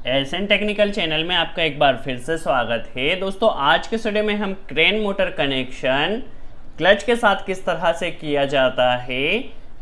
SN technical channel में आपका एक बार फिर से स्वागत है। दोस्तों आज के वीडियो में हम क्रेन मोटर कनेक्शन क्लच के साथ किस तरह से किया जाता है,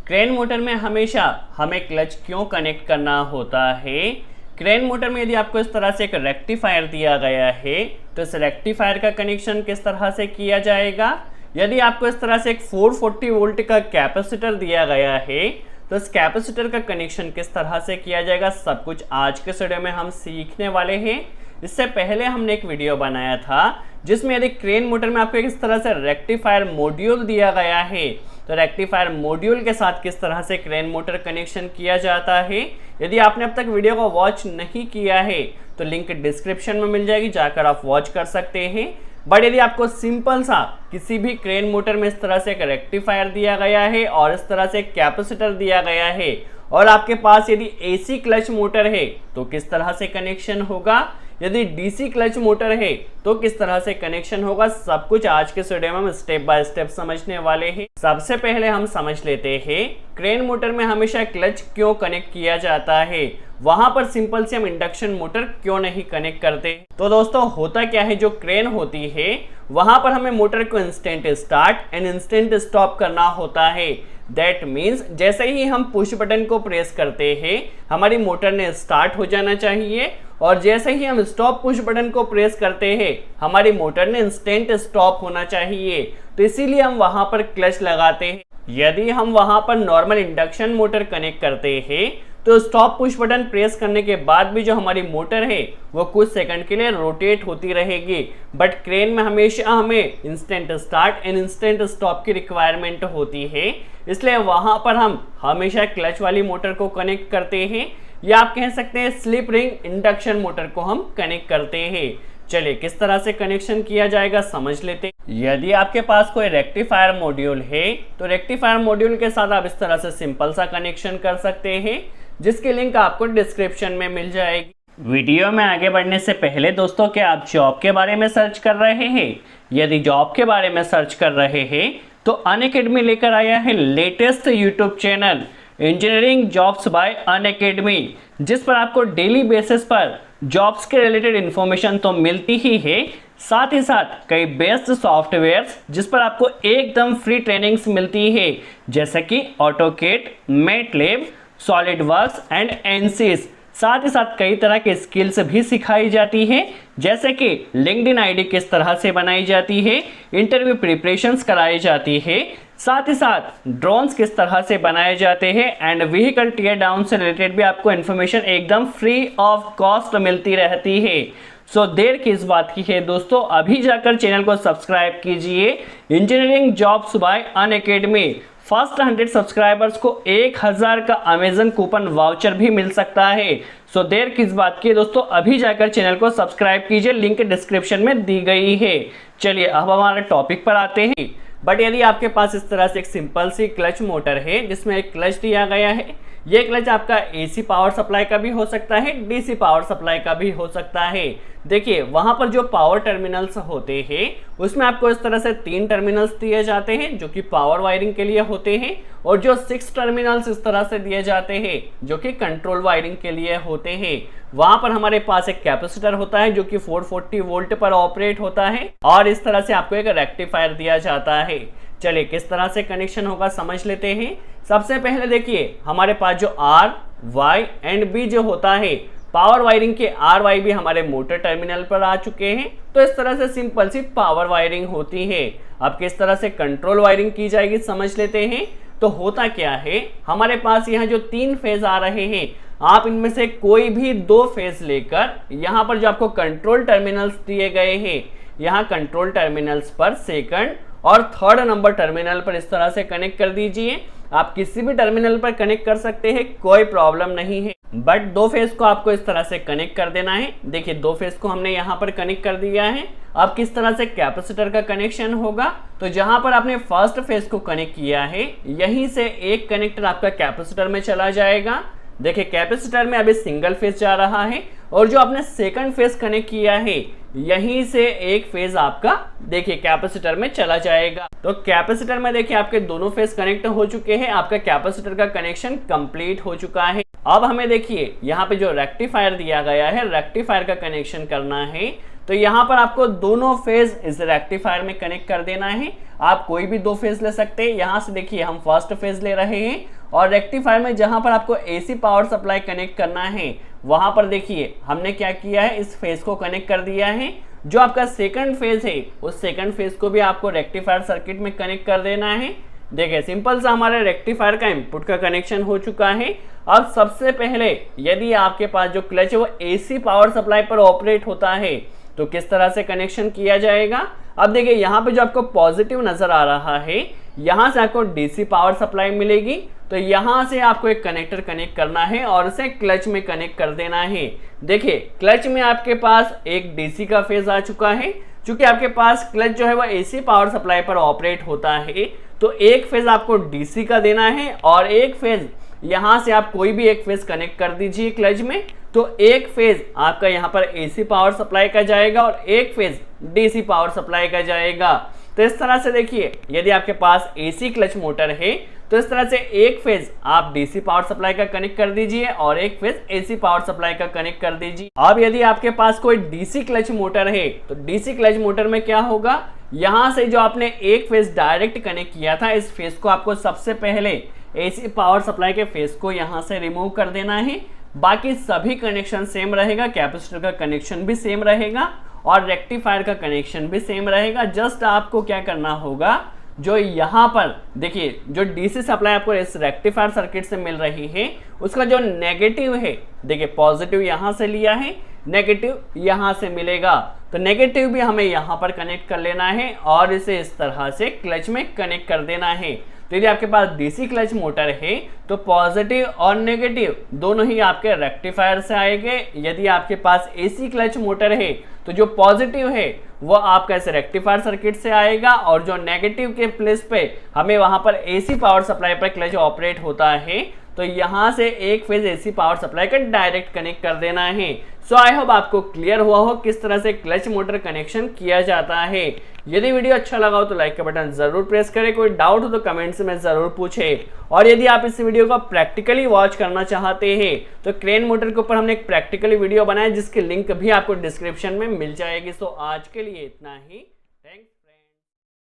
क्रेन मोटर में हमेशा हमें क्लच क्यों कनेक्ट करना होता है, क्रेन मोटर में यदि आपको इस तरह से एक रेक्टिफायर दिया गया है तो इस रेक्टिफायर का कनेक्शन किस तरह से किया जाएगा, यदि आपको इस तरह से एक 440 वोल्ट का कैपेसिटर दिया गया है तो इस कैपेसिटर का कनेक्शन किस तरह से किया जाएगा, सब कुछ आज के वीडियो में हम सीखने वाले हैं। इससे पहले हमने एक वीडियो बनाया था जिसमें यदि क्रेन मोटर में आपको इस तरह से रेक्टिफायर मॉड्यूल दिया गया है तो रेक्टिफायर मॉड्यूल के साथ किस तरह से क्रेन मोटर कनेक्शन किया जाता है। यदि आपने अब तक वीडियो को वॉच नहीं किया है तो लिंक डिस्क्रिप्शन में मिल जाएगी, जाकर आप वॉच कर सकते हैं। बट यदि आपको सिंपल सा किसी भी क्रेन मोटर में इस तरह से एक रेक्टिफायर दिया गया है और इस तरह से एक कैपेसिटर दिया गया है और आपके पास यदि एसी क्लच मोटर है तो किस तरह से कनेक्शन होगा, यदि डीसी क्लच मोटर है तो किस तरह से कनेक्शन होगा, सब कुछ आज के वीडियो में हम स्टेप बाय स्टेप समझने वाले हैं। सबसे पहले हम समझ लेते हैं क्रेन मोटर में हमेशा क्लच क्यों कनेक्ट किया जाता है, वहां पर सिंपल से हम इंडक्शन मोटर क्यों नहीं कनेक्ट करते। तो दोस्तों होता क्या है, जो क्रेन होती है वहां पर हमें मोटर को instant start and instant stop करना होता है। दैट मीन्स जैसे ही हम पुश बटन को प्रेस करते हैं हमारी मोटर ने स्टार्ट हो जाना चाहिए और जैसे ही हम स्टॉप पुश बटन को प्रेस करते हैं हमारी मोटर ने इंस्टेंट स्टॉप होना चाहिए। तो इसीलिए हम वहां पर क्लच लगाते हैं। यदि हम वहां पर नॉर्मल इंडक्शन मोटर कनेक्ट करते हैं तो स्टॉप पुश बटन प्रेस करने के बाद भी जो हमारी मोटर है वो कुछ सेकंड के लिए रोटेट होती रहेगी। बट क्रेन में हमेशा हमें instant start and instant stop की रिक्वायरमेंट होती है, इसलिए वहां पर हम हमेशा क्लच वाली मोटर को कनेक्ट करते हैं या आप कह सकते हैं स्लिप रिंग इंडक्शन मोटर को हम कनेक्ट करते हैं। चलिए किस तरह से कनेक्शन किया जाएगा समझ लेते हैं। यदि आपके पास कोई रेक्टिफायर मॉड्यूल है तो रेक्टिफायर मॉड्यूल के साथ आप इस तरह से सिंपल सा कनेक्शन कर सकते हैं, जिसकी लिंक आपको डिस्क्रिप्शन में मिल जाएगी। वीडियो में आगे बढ़ने से पहले दोस्तों, क्या आप जॉब के बारे में सर्च कर रहे हैं? यदि जॉब के बारे में सर्च कर रहे हैं तो अनअकैडमी लेकर आया है latest YouTube channel engineering jobs bye Unacademy, जिस पर आपको डेली बेसिस पर जॉब्स के रिलेटेड इंफॉर्मेशन तो मिलती ही है, साथ ही साथ कई बेस्ट सॉफ्टवेयर्स जिस पर आपको एकदम फ्री ट्रेनिंग्स मिलती है, जैसे कि ऑटोकेड, मैटलैब, सॉलिडवर्क्स एंड एनसिस। साथ ही साथ कई तरह के स्किल्स भी सिखाई जाती है, जैसे कि लिंक्डइन आईडी किस तरह से बनाई जाती है, इंटरव्यू प्रिपरेशंस कराई जाती है, साथ ही साथ ड्रोन्स किस तरह से बनाए जाते हैं एंड व्हीकल टीयर डाउन से रिलेटेड भी आपको इन्फॉर्मेशन एकदम फ्री ऑफ कॉस्ट मिलती रहती है। सो देर किस बात की है दोस्तों, अभी जाकर चैनल को सब्सक्राइब कीजिए। Engineering jobs bye Unacademy, first 100 subscribers को 1000 का अमेजन कूपन वाउचर भी मिल सकता है। सो देर किस बात की दोस्तों, अभी जाकर चैनल को सब्सक्राइब कीजिए, लिंक डिस्क्रिप्शन में दी गई है। चलिए अब हमारे टॉपिक पर आते हैं। बट यदि आपके पास इस तरह से एक सिंपल सी क्लच मोटर है जिसमें एक क्लच दिया गया है, ये क्लच आपका एसी पावर सप्लाई का भी हो सकता है, डीसी पावर सप्लाई का भी हो सकता है। देखिए वहां पर जो पावर टर्मिनल्स होते हैं उसमें आपको इस तरह से 3 टर्मिनल्स दिए जाते हैं जो कि पावर वायरिंग के लिए होते हैं और जो 6 टर्मिनल्स इस तरह से दिए जाते हैं जो कि कंट्रोल वायरिंग के लिए होते हैं। वहां पर हमारे पास एक कैपेसिटर होता है जो कि 440 वोल्ट पर ऑपरेट होता है और इस तरह से आपको एक रेक्टिफायर दिया जाता है। चलिए किस तरह से कनेक्शन होगा समझ लेते हैं। सबसे पहले देखिए हमारे पास जो आर, वाई एंड बी जो होता है, पावर वायरिंग के आर वाई भी हमारे मोटर टर्मिनल पर आ चुके हैं। तो इस तरह से सिंपल सी पावर वायरिंग होती है। अब किस तरह से कंट्रोल वायरिंग की जाएगी समझ लेते हैं। तो होता क्या है, हमारे पास यहाँ जो 3 फेज आ रहे हैं, आप इनमें से कोई भी 2 फेज लेकर यहाँ पर जो आपको कंट्रोल टर्मिनल्स दिए गए हैं, यहाँ कंट्रोल टर्मिनल्स पर सेकंड और थर्ड नंबर टर्मिनल पर इस तरह से कनेक्ट कर दीजिए। आप किसी भी टर्मिनल पर कनेक्ट कर सकते हैं, कोई प्रॉब्लम नहीं है, बट 2 फेज को आपको इस तरह से कनेक्ट कर देना है। देखिए 2 फेज को हमने यहाँ पर कनेक्ट कर दिया है। अब किस तरह से कैपेसिटर का कनेक्शन होगा, तो जहां पर आपने फर्स्ट फेज को कनेक्ट किया है यहीं से एक कनेक्टर आपका कैपेसिटर में चला जाएगा। देखिए कैपेसिटर में अभी सिंगल फेज जा रहा है और जो आपने सेकंड फेज कनेक्ट किया है यहीं से एक फेज आपका देखिए कैपेसिटर में चला जाएगा। तो कैपेसिटर में देखिए आपके दोनों फेज कनेक्ट हो चुके हैं, आपका कैपेसिटर का कनेक्शन कंप्लीट हो चुका है। अब हमें देखिए यहाँ पे जो रेक्टिफायर दिया गया है, रेक्टिफायर का कनेक्शन करना है। तो यहाँ पर आपको दोनों फेज इस रेक्टिफायर में कनेक्ट कर देना है। आप कोई भी 2 फेज ले सकते हैं। यहाँ से देखिए हम फर्स्ट फेज ले रहे हैं और रेक्टिफायर में जहाँ पर आपको एसी पावर सप्लाई कनेक्ट करना है वहाँ पर देखिए हमने क्या किया है, इस फेज को कनेक्ट कर दिया है। जो आपका सेकंड फेज है उस सेकंड फेज को भी आपको रेक्टिफायर सर्किट में कनेक्ट कर देना है। देखिए सिंपल सा हमारे रेक्टिफायर का इनपुट का कनेक्शन हो चुका है। अब सबसे पहले यदि आपके पास जो क्लच है वो एसी पावर सप्लाई पर ऑपरेट होता है तो किस तरह से कनेक्शन किया जाएगा। अब देखिए यहाँ पे जो आपको पॉजिटिव नजर आ रहा है, यहाँ से आपको डीसी पावर सप्लाई मिलेगी। तो यहाँ से आपको एक कनेक्टर कनेक्ट करना है और उसे क्लच में कनेक्ट कर देना है। देखिए क्लच में आपके पास एक डीसी का फेज आ चुका है। चूंकि आपके पास क्लच जो है वो एसी पावर सप्लाई पर ऑपरेट होता है तो एक फेज आपको डीसी का देना है और एक फेज यहाँ से आप कोई भी एक फेज कनेक्ट कर दीजिए क्लच में। तो एक फेज आपका यहाँ पर एसी पावर सप्लाई का जाएगा और एक फेज डीसी पावर सप्लाई का जाएगा। तो इस तरह से देखिए यदि आपके पास एसी क्लच मोटर है तो इस तरह से एक फेज आप डीसी पावर सप्लाई का कनेक्ट कर दीजिए और एक फेज एसी पावर सप्लाई का कनेक्ट कर दीजिए। अब यदि आपके पास कोई डीसी क्लच मोटर है तो डीसी क्लच मोटर में क्या होगा, यहाँ से जो आपने एक फेज डायरेक्ट कनेक्ट किया था इस फेज को आपको सबसे पहले एसी पावर सप्लाई के फेज को यहाँ से रिमूव कर देना है। बाकी सभी कनेक्शन सेम रहेगा, कैपेसिटर का कनेक्शन भी सेम रहेगा और रेक्टिफायर का कनेक्शन भी सेम रहेगा। जस्ट आपको क्या करना होगा, जो यहाँ पर देखिए जो डीसी सप्लाई आपको इस रेक्टिफायर सर्किट से मिल रही है उसका जो नेगेटिव है, देखिए पॉजिटिव यहाँ से लिया है, नेगेटिव यहाँ से मिलेगा। तो नेगेटिव भी हमें यहाँ पर कनेक्ट कर लेना है और इसे इस तरह से क्लच में कनेक्ट कर देना है। तो यदि आपके पास डीसी क्लच मोटर है तो पॉजिटिव और नेगेटिव दोनों ही आपके रेक्टिफायर से आएंगे। यदि आपके पास एसी क्लच मोटर है तो जो पॉजिटिव है वो आपका इस रेक्टिफायर सर्किट से आएगा और जो नेगेटिव के प्लेस पे हमें वहां पर एसी पावर सप्लाई पर क्लच ऑपरेट होता है तो यहाँ से एक फेज एसी पावर सप्लाई का डायरेक्ट कनेक्ट कर देना है। सो आई होप आपको क्लियर हुआ हो किस तरह से क्लच मोटर कनेक्शन किया जाता है। यदि वीडियो अच्छा लगा हो तो लाइक का बटन जरूर प्रेस करें, कोई डाउट हो तो कमेंट्स में जरूर पूछे। और यदि आप इस वीडियो को प्रैक्टिकली वॉच करना चाहते हैं तो क्रेन मोटर के ऊपर हमने एक प्रैक्टिकली वीडियो बनाया जिसकी लिंक भी आपको डिस्क्रिप्शन में मिल जाएगी। सो आज के लिए इतना ही।